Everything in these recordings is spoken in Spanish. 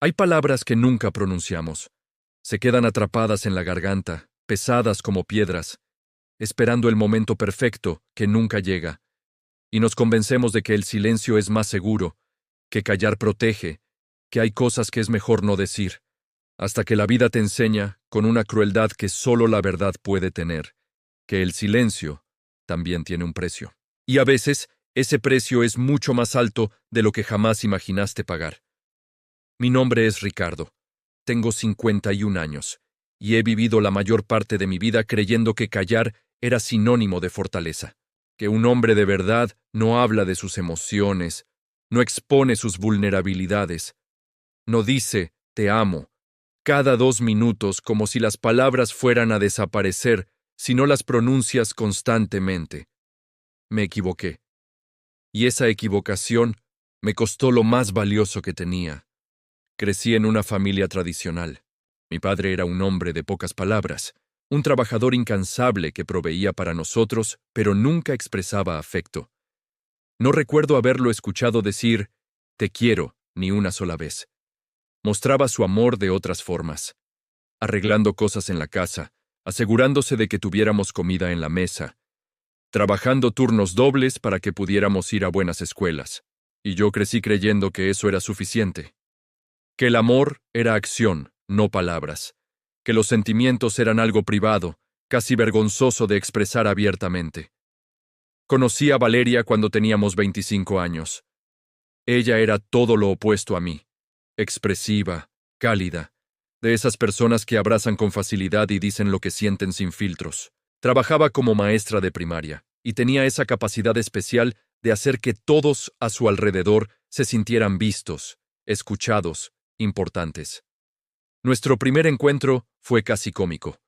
Hay palabras que nunca pronunciamos. Se quedan atrapadas en la garganta, pesadas como piedras, esperando el momento perfecto que nunca llega, y nos convencemos de que el silencio es más seguro, que callar protege, que hay cosas que es mejor no decir, hasta que la vida te enseña, con una crueldad que solo la verdad puede tener, que el silencio también tiene un precio. Y a veces, ese precio es mucho más alto de lo que jamás imaginaste pagar. Mi nombre es Ricardo. Tengo 51 años, y he vivido la mayor parte de mi vida creyendo que callar era sinónimo de fortaleza, que un hombre de verdad no habla de sus emociones, no expone sus vulnerabilidades, no dice «te amo» cada 2 minutos como si las palabras fueran a desaparecer si no las pronuncias constantemente. Me equivoqué, y esa equivocación me costó lo más valioso que tenía. Crecí en una familia tradicional. Mi padre era un hombre de pocas palabras, un trabajador incansable que proveía para nosotros, pero nunca expresaba afecto. No recuerdo haberlo escuchado decir «te quiero» ni una sola vez. Mostraba su amor de otras formas, arreglando cosas en la casa, asegurándose de que tuviéramos comida en la mesa, trabajando turnos dobles para que pudiéramos ir a buenas escuelas. Y yo crecí creyendo que eso era suficiente. Que el amor era acción, no palabras. Que los sentimientos eran algo privado, casi vergonzoso de expresar abiertamente. Conocí a Valeria cuando teníamos 25 años. Ella era todo lo opuesto a mí. Expresiva, cálida, de esas personas que abrazan con facilidad y dicen lo que sienten sin filtros. Trabajaba como maestra de primaria, y tenía esa capacidad especial de hacer que todos a su alrededor se sintieran vistos, escuchados, importantes. Nuestro primer encuentro fue casi cómico.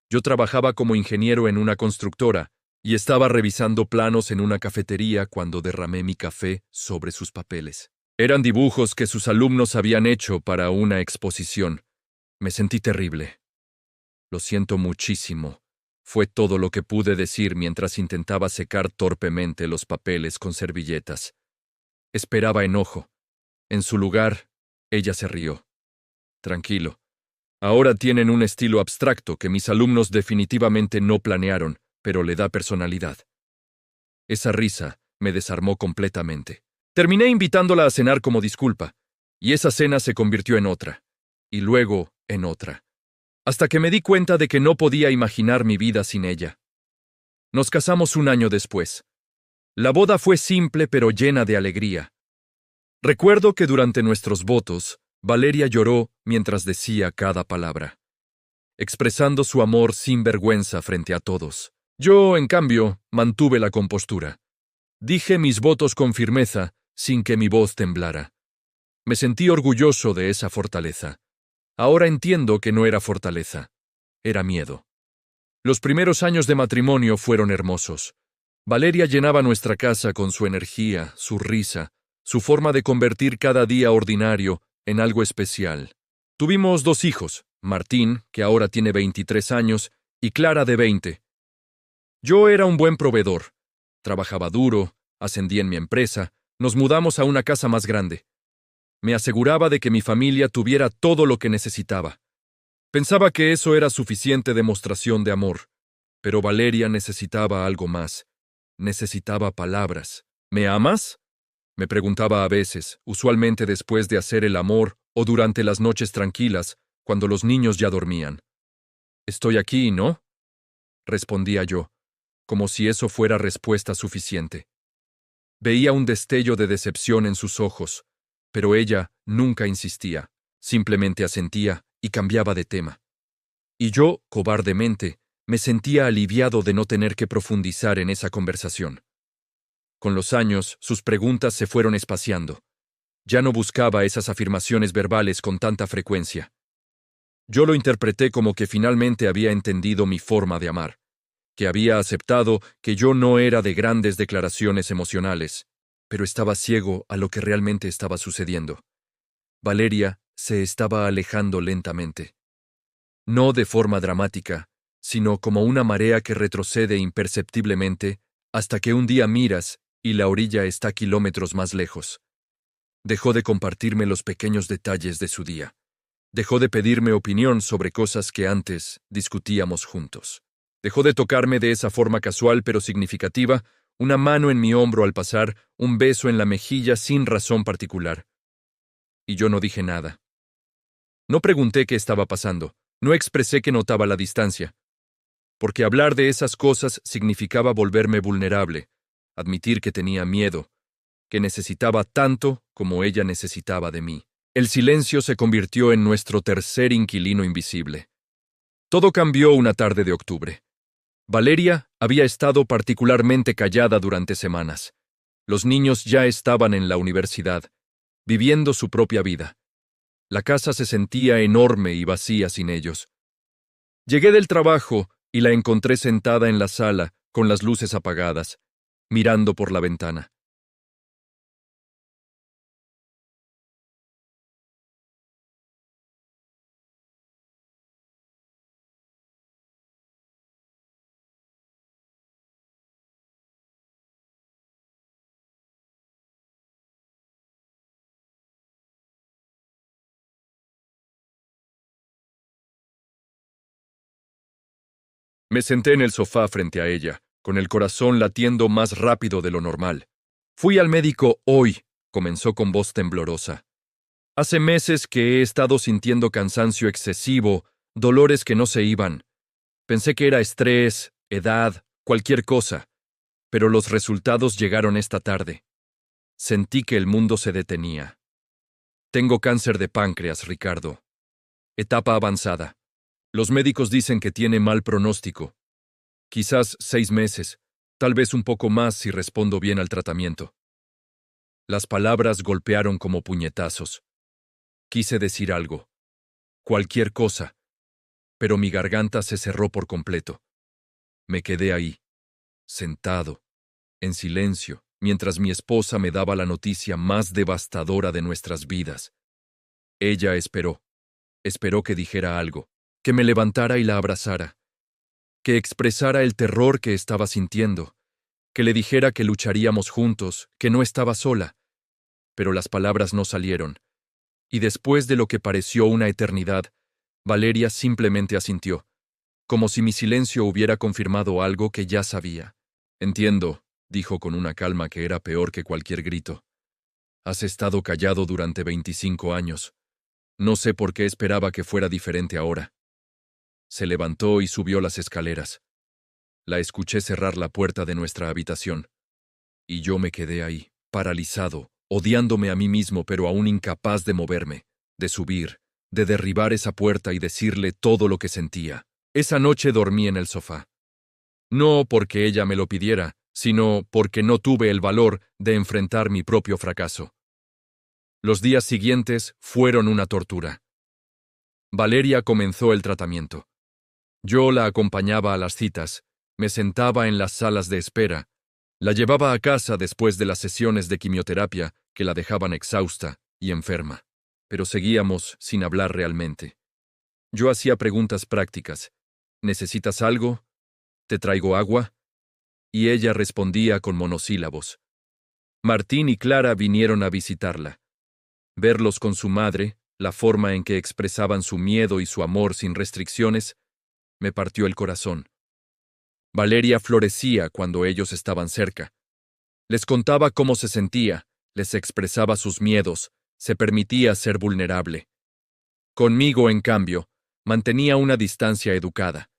Yo trabajaba como ingeniero en una constructora y estaba revisando planos en una cafetería cuando derramé mi café sobre sus papeles. Eran dibujos que sus alumnos habían hecho para una exposición. Me sentí terrible. Lo siento muchísimo. Fue todo lo que pude decir mientras intentaba secar torpemente los papeles con servilletas. Esperaba enojo. En su lugar, ella se rió. Tranquilo. Ahora tienen un estilo abstracto que mis alumnos definitivamente no planearon, pero le da personalidad. Esa risa me desarmó completamente. Terminé invitándola a cenar como disculpa, y esa cena se convirtió en otra, y luego en otra, hasta que me di cuenta de que no podía imaginar mi vida sin ella. Nos casamos un año después. La boda fue simple pero llena de alegría. Recuerdo que durante nuestros votos, Valeria lloró mientras decía cada palabra, expresando su amor sin vergüenza frente a todos. Yo, en cambio, mantuve la compostura. Dije mis votos con firmeza, sin que mi voz temblara. Me sentí orgulloso de esa fortaleza. Ahora entiendo que no era fortaleza, era miedo. Los primeros años de matrimonio fueron hermosos. Valeria llenaba nuestra casa con su energía, su risa, su forma de convertir cada día ordinario en algo especial. Tuvimos 2 hijos, Martín, que ahora tiene 23 años, y Clara de 20. Yo era un buen proveedor. Trabajaba duro, ascendí en mi empresa, nos mudamos a una casa más grande. Me aseguraba de que mi familia tuviera todo lo que necesitaba. Pensaba que eso era suficiente demostración de amor, pero Valeria necesitaba algo más. Necesitaba palabras. ¿Me amas?, me preguntaba a veces, usualmente después de hacer el amor o durante las noches tranquilas, cuando los niños ya dormían. «Estoy aquí, ¿no?», respondía yo, como si eso fuera respuesta suficiente. Veía un destello de decepción en sus ojos, pero ella nunca insistía, simplemente asentía y cambiaba de tema. Y yo, cobardemente, me sentía aliviado de no tener que profundizar en esa conversación. Con los años, sus preguntas se fueron espaciando. Ya no buscaba esas afirmaciones verbales con tanta frecuencia. Yo lo interpreté como que finalmente había entendido mi forma de amar, que había aceptado que yo no era de grandes declaraciones emocionales, pero estaba ciego a lo que realmente estaba sucediendo. Valeria se estaba alejando lentamente. No de forma dramática, sino como una marea que retrocede imperceptiblemente hasta que un día miras y la orilla está kilómetros más lejos. Dejó de compartirme los pequeños detalles de su día. Dejó de pedirme opinión sobre cosas que antes discutíamos juntos. Dejó de tocarme de esa forma casual pero significativa, una mano en mi hombro al pasar, un beso en la mejilla sin razón particular. Y yo no dije nada. No pregunté qué estaba pasando, no expresé que notaba la distancia, porque hablar de esas cosas significaba volverme vulnerable, admitir que tenía miedo, que necesitaba tanto como ella necesitaba de mí. El silencio se convirtió en nuestro tercer inquilino invisible. Todo cambió una tarde de octubre. Valeria había estado particularmente callada durante semanas. Los niños ya estaban en la universidad, viviendo su propia vida. La casa se sentía enorme y vacía sin ellos. Llegué del trabajo y la encontré sentada en la sala, con las luces apagadas, mirando por la ventana. Me senté en el sofá frente a ella, con el corazón latiendo más rápido de lo normal. Fui al médico hoy, comenzó con voz temblorosa. Hace meses que he estado sintiendo cansancio excesivo, dolores que no se iban. Pensé que era estrés, edad, cualquier cosa, pero los resultados llegaron esta tarde. Sentí que el mundo se detenía. Tengo cáncer de páncreas, Ricardo. Etapa avanzada. Los médicos dicen que tiene mal pronóstico. Quizás 6 meses, tal vez un poco más si respondo bien al tratamiento. Las palabras golpearon como puñetazos. Quise decir algo, cualquier cosa, pero mi garganta se cerró por completo. Me quedé ahí, sentado, en silencio, mientras mi esposa me daba la noticia más devastadora de nuestras vidas. Ella esperó que dijera algo, que me levantara y la abrazara, que expresara el terror que estaba sintiendo, que le dijera que lucharíamos juntos, que no estaba sola. Pero las palabras no salieron, y después de lo que pareció una eternidad, Valeria simplemente asintió, como si mi silencio hubiera confirmado algo que ya sabía. Entiendo, dijo con una calma que era peor que cualquier grito. Has estado callado durante 25 años. No sé por qué esperaba que fuera diferente ahora. Se levantó y subió las escaleras. La escuché cerrar la puerta de nuestra habitación. Y yo me quedé ahí, paralizado, odiándome a mí mismo pero aún incapaz de moverme, de subir, de derribar esa puerta y decirle todo lo que sentía. Esa noche dormí en el sofá. No porque ella me lo pidiera, sino porque no tuve el valor de enfrentar mi propio fracaso. Los días siguientes fueron una tortura. Valeria comenzó el tratamiento. Yo la acompañaba a las citas, me sentaba en las salas de espera, la llevaba a casa después de las sesiones de quimioterapia que la dejaban exhausta y enferma, pero seguíamos sin hablar realmente. Yo hacía preguntas prácticas. ¿Necesitas algo? ¿Te traigo agua? Y ella respondía con monosílabos. Martín y Clara vinieron a visitarla. Verlos con su madre, la forma en que expresaban su miedo y su amor sin restricciones, me partió el corazón. Valeria florecía cuando ellos estaban cerca. Les contaba cómo se sentía, les expresaba sus miedos, se permitía ser vulnerable. Conmigo, en cambio, mantenía una distancia educada,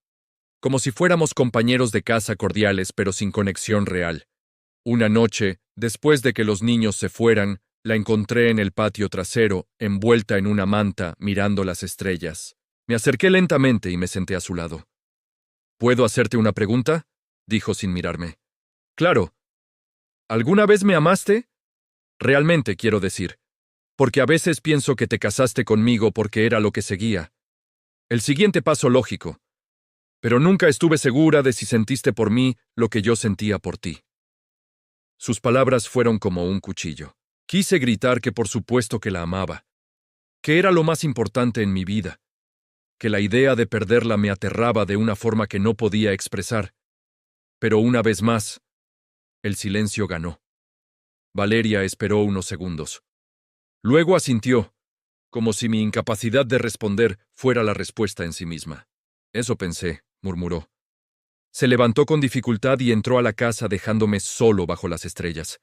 como si fuéramos compañeros de casa cordiales pero sin conexión real. Una noche, después de que los niños se fueran, la encontré en el patio trasero, envuelta en una manta, mirando las estrellas. Me acerqué lentamente y me senté a su lado. ¿Puedo hacerte una pregunta?, dijo sin mirarme. Claro. ¿Alguna vez me amaste? Realmente quiero decir, porque a veces pienso que te casaste conmigo porque era lo que seguía. El siguiente paso lógico. Pero nunca estuve segura de si sentiste por mí lo que yo sentía por ti. Sus palabras fueron como un cuchillo. Quise gritar que por supuesto que la amaba, que era lo más importante en mi vida, que la idea de perderla me aterraba de una forma que no podía expresar. Pero una vez más, el silencio ganó. Valeria esperó unos segundos. Luego asintió, como si mi incapacidad de responder fuera la respuesta en sí misma. Eso pensé, murmuró. Se levantó con dificultad y entró a la casa dejándome solo bajo las estrellas.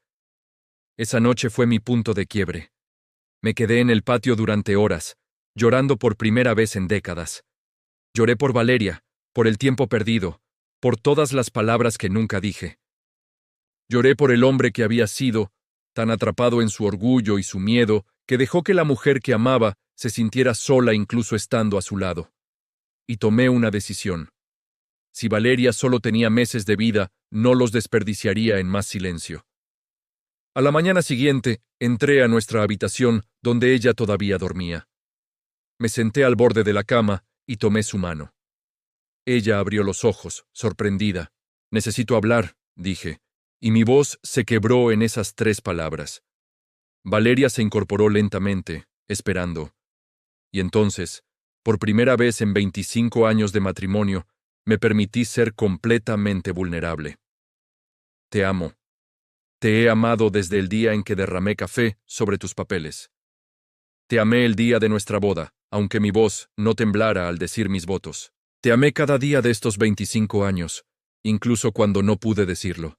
Esa noche fue mi punto de quiebre. Me quedé en el patio durante horas, llorando por primera vez en décadas. Lloré por Valeria, por el tiempo perdido, por todas las palabras que nunca dije. Lloré por el hombre que había sido, tan atrapado en su orgullo y su miedo, que dejó que la mujer que amaba se sintiera sola incluso estando a su lado. Y tomé una decisión. Si Valeria solo tenía meses de vida, no los desperdiciaría en más silencio. A la mañana siguiente, entré a nuestra habitación, donde ella todavía dormía. Me senté al borde de la cama y tomé su mano. Ella abrió los ojos, sorprendida. «Necesito hablar», dije, y mi voz se quebró en esas 3 palabras. Valeria se incorporó lentamente, esperando. Y entonces, por primera vez en 25 años de matrimonio, me permití ser completamente vulnerable. Te amo. Te he amado desde el día en que derramé café sobre tus papeles. Te amé el día de nuestra boda, aunque mi voz no temblara al decir mis votos. Te amé cada día de estos 25 años, incluso cuando no pude decirlo.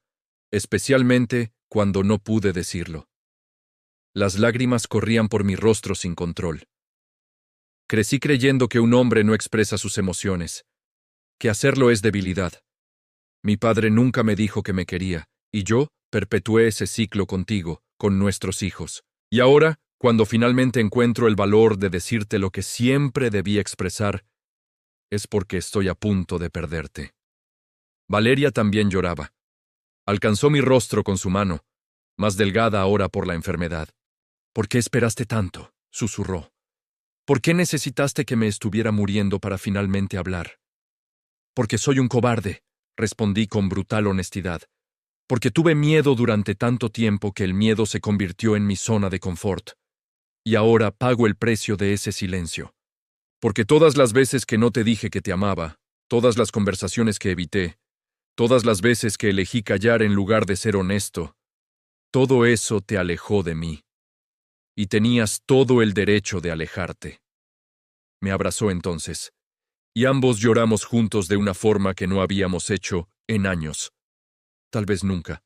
Especialmente cuando no pude decirlo. Las lágrimas corrían por mi rostro sin control. Crecí creyendo que un hombre no expresa sus emociones, que hacerlo es debilidad. Mi padre nunca me dijo que me quería, y yo perpetué ese ciclo contigo, con nuestros hijos. Y ahora, cuando finalmente encuentro el valor de decirte lo que siempre debí expresar, es porque estoy a punto de perderte. Valeria también lloraba. Alcanzó mi rostro con su mano, más delgada ahora por la enfermedad. «¿Por qué esperaste tanto?», susurró. «¿Por qué necesitaste que me estuviera muriendo para finalmente hablar?» «Porque soy un cobarde», respondí con brutal honestidad. «Porque tuve miedo durante tanto tiempo que el miedo se convirtió en mi zona de confort. Y ahora pago el precio de ese silencio. Porque todas las veces que no te dije que te amaba, todas las conversaciones que evité, todas las veces que elegí callar en lugar de ser honesto, todo eso te alejó de mí. Y tenías todo el derecho de alejarte». Me abrazó entonces, y ambos lloramos juntos de una forma que no habíamos hecho en años. «Tal vez nunca.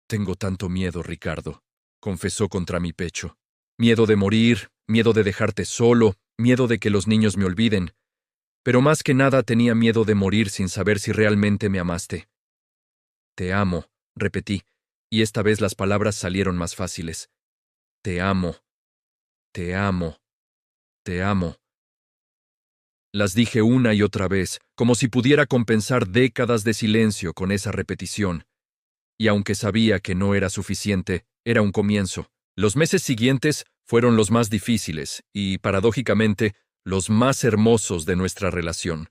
Tengo tanto miedo, Ricardo», confesó contra mi pecho. «Miedo de morir, miedo de dejarte solo, miedo de que los niños me olviden. Pero más que nada tenía miedo de morir sin saber si realmente me amaste». «Te amo», repetí, y esta vez las palabras salieron más fáciles. «Te amo. Te amo. Te amo». Las dije una y otra vez, como si pudiera compensar décadas de silencio con esa repetición. Y aunque sabía que no era suficiente, era un comienzo. Los meses siguientes fueron los más difíciles y, paradójicamente, los más hermosos de nuestra relación.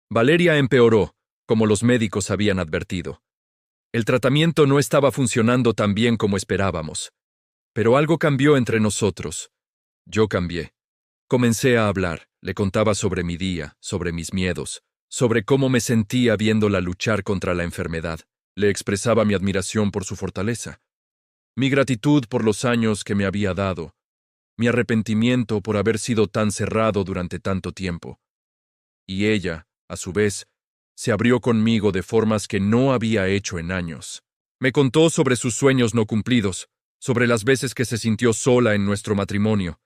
Valeria empeoró, como los médicos habían advertido. El tratamiento no estaba funcionando tan bien como esperábamos. Pero algo cambió entre nosotros. Yo cambié. Comencé a hablar, le contaba sobre mi día, sobre mis miedos, sobre cómo me sentía viéndola luchar contra la enfermedad. Le expresaba mi admiración por su fortaleza, mi gratitud por los años que me había dado, mi arrepentimiento por haber sido tan cerrado durante tanto tiempo. Y ella, a su vez, se abrió conmigo de formas que no había hecho en años. Me contó sobre sus sueños no cumplidos, sobre las veces que se sintió sola en nuestro matrimonio,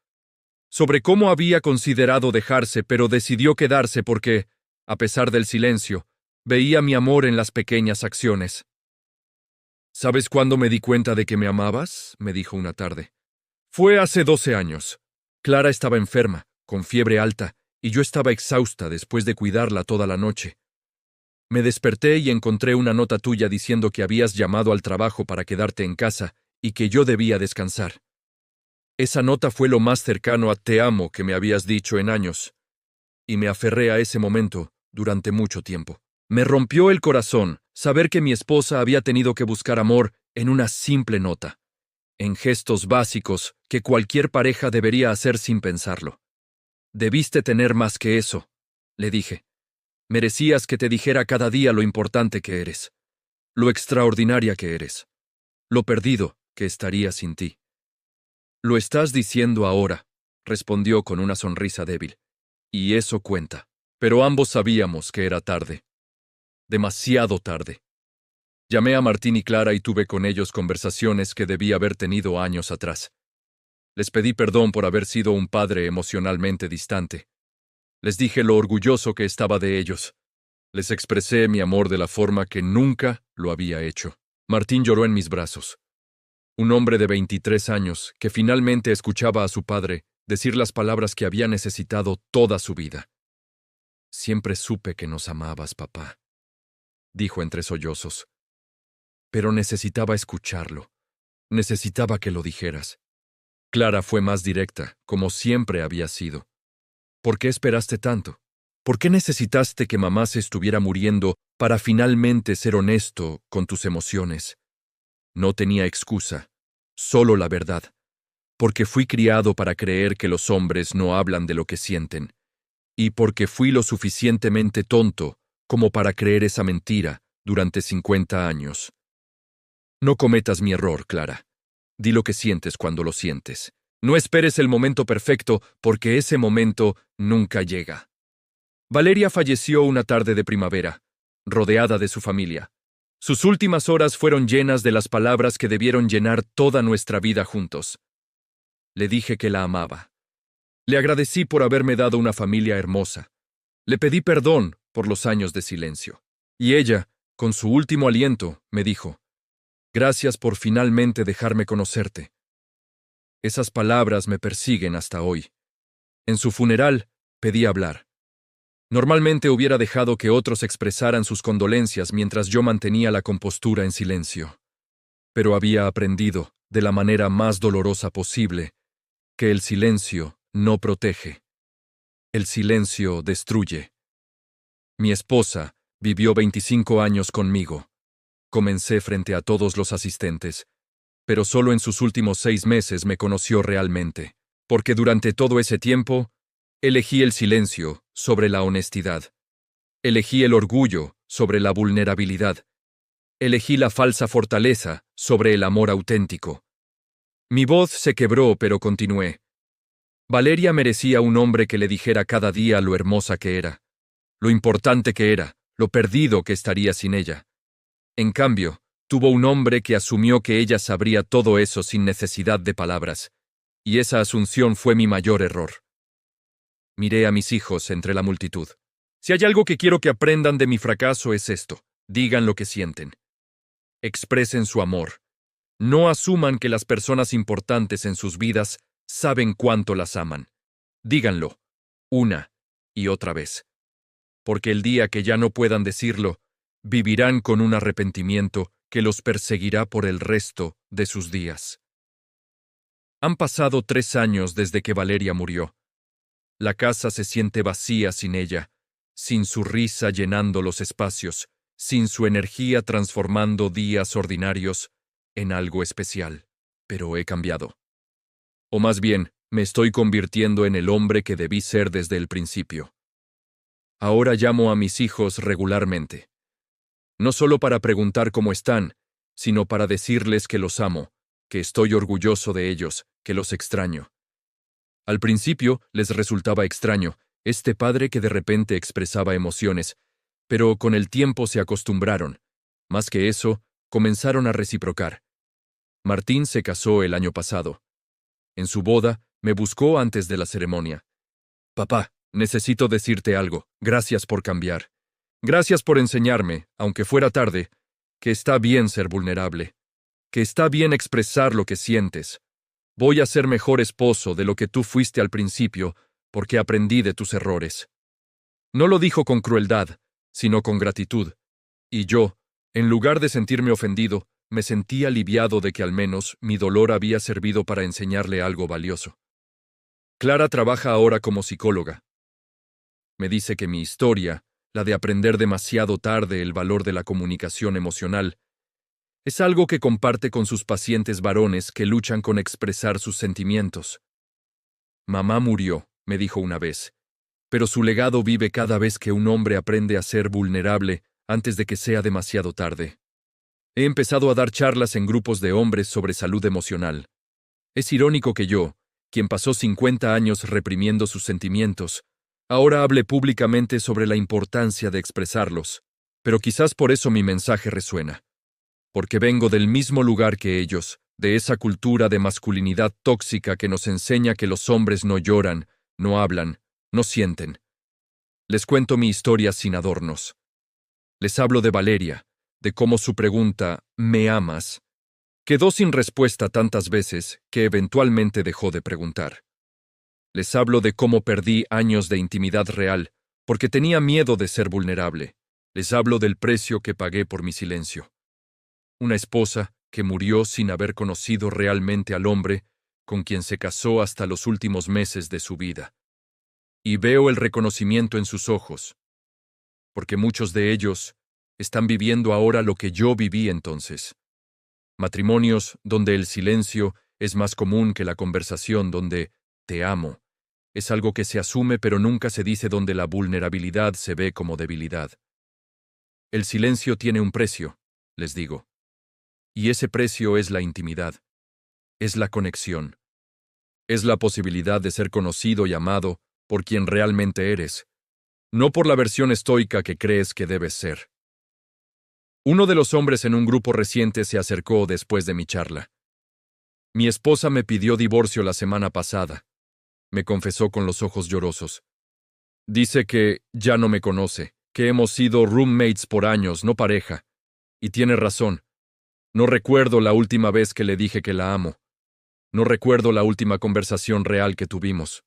sobre cómo había considerado dejarse pero decidió quedarse porque, a pesar del silencio, veía mi amor en las pequeñas acciones. «¿Sabes cuándo me di cuenta de que me amabas?», me dijo una tarde. «Fue hace 12 años. Clara estaba enferma, con fiebre alta, y yo estaba exhausta después de cuidarla toda la noche. Me desperté y encontré una nota tuya diciendo que habías llamado al trabajo para quedarte en casa y que yo debía descansar. Esa nota fue lo más cercano a te amo que me habías dicho en años, y me aferré a ese momento durante mucho tiempo. Me rompió el corazón saber que mi esposa había tenido que buscar amor en una simple nota, en gestos básicos que cualquier pareja debería hacer sin pensarlo. «Debiste tener más que eso», le dije. «Merecías que te dijera cada día lo importante que eres, lo extraordinaria que eres, lo perdido que estaría sin ti». Lo estás diciendo ahora, respondió con una sonrisa débil. Y eso cuenta. Pero ambos sabíamos que era tarde. Demasiado tarde. Llamé a Martín y Clara y tuve con ellos conversaciones que debí haber tenido años atrás. Les pedí perdón por haber sido un padre emocionalmente distante. Les dije lo orgulloso que estaba de ellos. Les expresé mi amor de la forma que nunca lo había hecho. Martín lloró en mis brazos. Un hombre de 23 años que finalmente escuchaba a su padre decir las palabras que había necesitado toda su vida. Siempre supe que nos amabas, papá, dijo entre sollozos. Pero necesitaba escucharlo. Necesitaba que lo dijeras. Clara fue más directa, como siempre había sido. ¿Por qué esperaste tanto? ¿Por qué necesitaste que mamá se estuviera muriendo para finalmente ser honesto con tus emociones? No tenía excusa, solo la verdad. Porque fui criado para creer que los hombres no hablan de lo que sienten. Y porque fui lo suficientemente tonto como para creer esa mentira durante 50 años. No cometas mi error, Clara. Di lo que sientes cuando lo sientes. No esperes el momento perfecto, porque ese momento nunca llega. Valeria falleció una tarde de primavera, rodeada de su familia. Sus últimas horas fueron llenas de las palabras que debieron llenar toda nuestra vida juntos. Le dije que la amaba. Le agradecí por haberme dado una familia hermosa. Le pedí perdón por los años de silencio. Y ella, con su último aliento, me dijo: «Gracias por finalmente dejarme conocerte». Esas palabras me persiguen hasta hoy. En su funeral, pedí hablar. Normalmente hubiera dejado que otros expresaran sus condolencias mientras yo mantenía la compostura en silencio. Pero había aprendido, de la manera más dolorosa posible, que el silencio no protege. El silencio destruye. Mi esposa vivió 25 años conmigo. Comencé frente a todos los asistentes, pero solo en sus últimos 6 meses me conoció realmente, porque durante todo ese tiempo elegí el silencio sobre la honestidad. Elegí el orgullo sobre la vulnerabilidad. Elegí la falsa fortaleza sobre el amor auténtico. Mi voz se quebró, pero continué. Valeria merecía un hombre que le dijera cada día lo hermosa que era, lo importante que era, lo perdido que estaría sin ella. En cambio, tuvo un hombre que asumió que ella sabría todo eso sin necesidad de palabras, y esa asunción fue mi mayor error. Miré a mis hijos entre la multitud. Si hay algo que quiero que aprendan de mi fracaso es esto: digan lo que sienten. Expresen su amor. No asuman que las personas importantes en sus vidas saben cuánto las aman. Díganlo, una y otra vez. Porque el día que ya no puedan decirlo, vivirán con un arrepentimiento que los perseguirá por el resto de sus días. Han pasado 3 años desde que Valeria murió. La casa se siente vacía sin ella, sin su risa llenando los espacios, sin su energía transformando días ordinarios en algo especial. Pero he cambiado. O más bien, me estoy convirtiendo en el hombre que debí ser desde el principio. Ahora llamo a mis hijos regularmente. No solo para preguntar cómo están, sino para decirles que los amo, que estoy orgulloso de ellos, que los extraño. Al principio les resultaba extraño, este padre que de repente expresaba emociones, pero con el tiempo se acostumbraron. Más que eso, comenzaron a reciprocar. Martín se casó el año pasado. En su boda, me buscó antes de la ceremonia. «Papá, necesito decirte algo. Gracias por cambiar. Gracias por enseñarme, aunque fuera tarde, que está bien ser vulnerable, que está bien expresar lo que sientes. Voy a ser mejor esposo de lo que tú fuiste al principio, porque aprendí de tus errores». No lo dijo con crueldad, sino con gratitud. Y yo, en lugar de sentirme ofendido, me sentí aliviado de que al menos mi dolor había servido para enseñarle algo valioso. Clara trabaja ahora como psicóloga. Me dice que mi historia, la de aprender demasiado tarde el valor de la comunicación emocional, es algo que comparte con sus pacientes varones que luchan con expresar sus sentimientos. «Mamá murió», me dijo una vez, «pero su legado vive cada vez que un hombre aprende a ser vulnerable antes de que sea demasiado tarde». He empezado a dar charlas en grupos de hombres sobre salud emocional. Es irónico que yo, quien pasó 50 años reprimiendo sus sentimientos, ahora hable públicamente sobre la importancia de expresarlos. Pero quizás por eso mi mensaje resuena. Porque vengo del mismo lugar que ellos, de esa cultura de masculinidad tóxica que nos enseña que los hombres no lloran, no hablan, no sienten. Les cuento mi historia sin adornos. Les hablo de Valeria, de cómo su pregunta, ¿me amas?, quedó sin respuesta tantas veces que eventualmente dejó de preguntar. Les hablo de cómo perdí años de intimidad real, porque tenía miedo de ser vulnerable. Les hablo del precio que pagué por mi silencio. Una esposa que murió sin haber conocido realmente al hombre con quien se casó hasta los últimos meses de su vida. Y veo el reconocimiento en sus ojos, porque muchos de ellos están viviendo ahora lo que yo viví entonces. Matrimonios donde el silencio es más común que la conversación, donde te amo es algo que se asume pero nunca se dice, donde la vulnerabilidad se ve como debilidad. El silencio tiene un precio, les digo. Y ese precio es la intimidad, es la conexión, es la posibilidad de ser conocido y amado por quien realmente eres, no por la versión estoica que crees que debes ser. Uno de los hombres en un grupo reciente se acercó después de mi charla. Mi esposa me pidió divorcio la semana pasada, me confesó con los ojos llorosos. Dice que ya no me conoce, que hemos sido roommates por años, no pareja. Y tiene razón. No recuerdo la última vez que le dije que la amo. No recuerdo la última conversación real que tuvimos.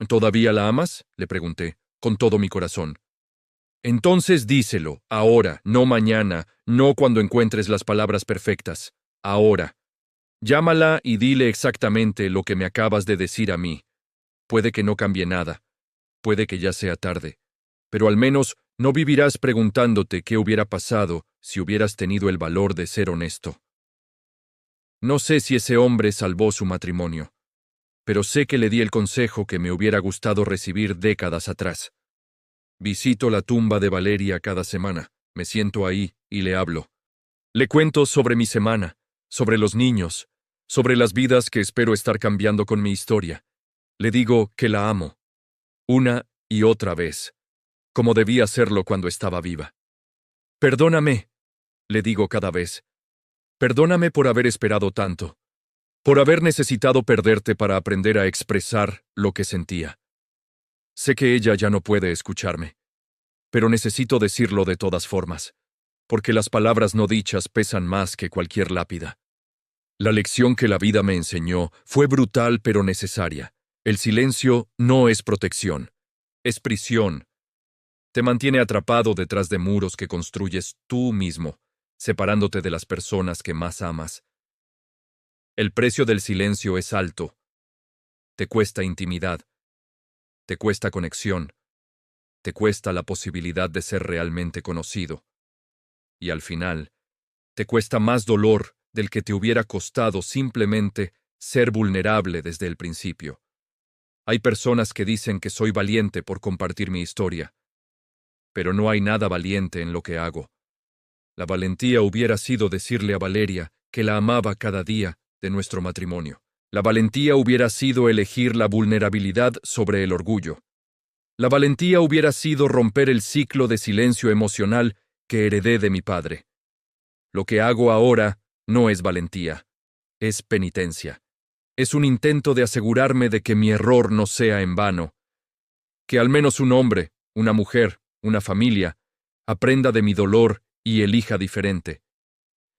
¿Todavía la amas?, le pregunté, con todo mi corazón. Entonces díselo, ahora, no mañana, no cuando encuentres las palabras perfectas. Ahora. Llámala y dile exactamente lo que me acabas de decir a mí. Puede que no cambie nada. Puede que ya sea tarde. Pero al menos no vivirás preguntándote qué hubiera pasado si hubieras tenido el valor de ser honesto. No sé si ese hombre salvó su matrimonio, pero sé que le di el consejo que me hubiera gustado recibir décadas atrás. Visito la tumba de Valeria cada semana, me siento ahí y le hablo. Le cuento sobre mi semana, sobre los niños, sobre las vidas que espero estar cambiando con mi historia. Le digo que la amo, una y otra vez, como debía hacerlo cuando estaba viva. Perdóname, le digo cada vez. Perdóname por haber esperado tanto, por haber necesitado perderte para aprender a expresar lo que sentía. Sé que ella ya no puede escucharme, pero necesito decirlo de todas formas, porque las palabras no dichas pesan más que cualquier lápida. La lección que la vida me enseñó fue brutal pero necesaria. El silencio no es protección, es prisión. Te mantiene atrapado detrás de muros que construyes tú mismo, separándote de las personas que más amas. El precio del silencio es alto. Te cuesta intimidad, te cuesta conexión, te cuesta la posibilidad de ser realmente conocido. Y al final, te cuesta más dolor del que te hubiera costado simplemente ser vulnerable desde el principio. Hay personas que dicen que soy valiente por compartir mi historia, pero no hay nada valiente en lo que hago. La valentía hubiera sido decirle a Valeria que la amaba cada día de nuestro matrimonio. La valentía hubiera sido elegir la vulnerabilidad sobre el orgullo. La valentía hubiera sido romper el ciclo de silencio emocional que heredé de mi padre. Lo que hago ahora no es valentía, es penitencia. Es un intento de asegurarme de que mi error no sea en vano. Que al menos un hombre, una mujer, una familia, aprenda de mi dolor y elija diferente.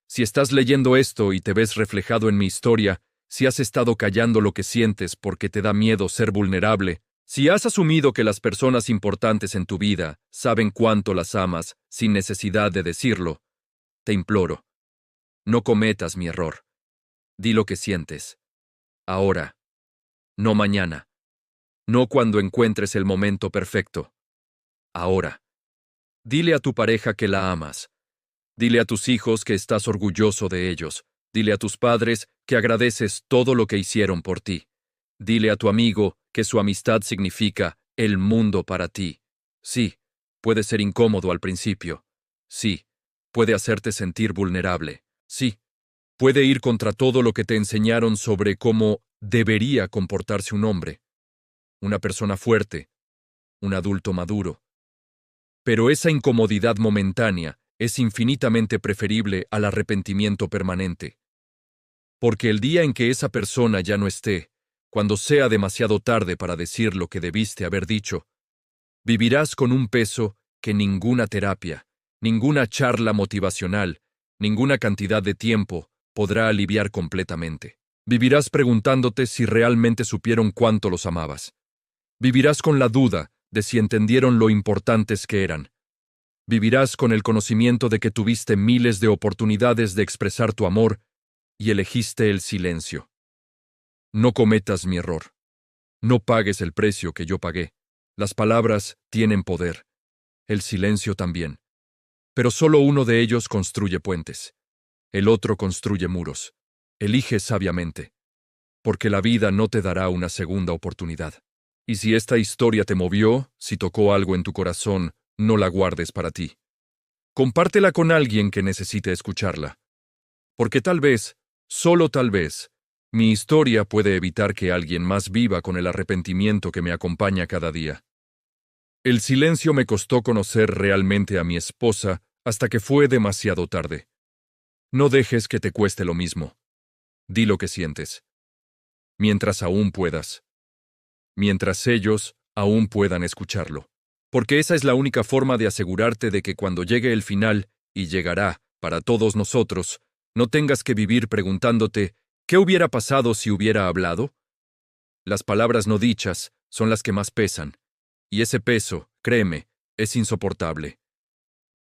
Si estás leyendo esto y te ves reflejado en mi historia, si has estado callando lo que sientes porque te da miedo ser vulnerable, si has asumido que las personas importantes en tu vida saben cuánto las amas sin necesidad de decirlo, te imploro, no cometas mi error. Di lo que sientes. Ahora. No mañana. No cuando encuentres el momento perfecto. Ahora. Dile a tu pareja que la amas. Dile a tus hijos que estás orgulloso de ellos. Dile a tus padres que agradeces todo lo que hicieron por ti. Dile a tu amigo que su amistad significa el mundo para ti. Sí, puede ser incómodo al principio. Sí, puede hacerte sentir vulnerable. Sí, puede ir contra todo lo que te enseñaron sobre cómo debería comportarse un hombre, una persona fuerte, un adulto maduro. Pero esa incomodidad momentánea es infinitamente preferible al arrepentimiento permanente. Porque el día en que esa persona ya no esté, cuando sea demasiado tarde para decir lo que debiste haber dicho, vivirás con un peso que ninguna terapia, ninguna charla motivacional, ninguna cantidad de tiempo podrá aliviar completamente. Vivirás preguntándote si realmente supieron cuánto los amabas. Vivirás con la duda de si entendieron lo importantes que eran. Vivirás con el conocimiento de que tuviste miles de oportunidades de expresar tu amor y elegiste el silencio. No cometas mi error. No pagues el precio que yo pagué. Las palabras tienen poder. El silencio también. Pero solo uno de ellos construye puentes. El otro construye muros. Elige sabiamente, porque la vida no te dará una segunda oportunidad. Y si esta historia te movió, si tocó algo en tu corazón, no la guardes para ti. Compártela con alguien que necesite escucharla. Porque tal vez, solo tal vez, mi historia puede evitar que alguien más viva con el arrepentimiento que me acompaña cada día. El silencio me costó conocer realmente a mi esposa hasta que fue demasiado tarde. No dejes que te cueste lo mismo. Di lo que sientes. Mientras aún puedas. Mientras ellos aún puedan escucharlo. Porque esa es la única forma de asegurarte de que cuando llegue el final, y llegará, para todos nosotros, no tengas que vivir preguntándote, ¿qué hubiera pasado si hubiera hablado? Las palabras no dichas son las que más pesan, y ese peso, créeme, es insoportable.